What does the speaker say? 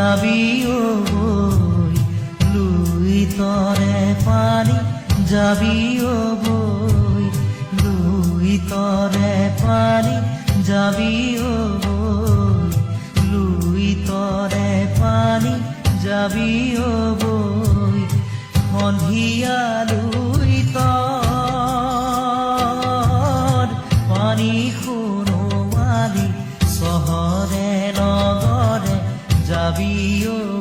যাবি ও বই লুই তরে পানি যাবি ও বই লুই তরে পানি যাবি ও বই লুই তরে পানি যাবি ও বই সন্ধিয়া লুই তর পানি শুনো মালি চহৰে নগৰে যাবি ও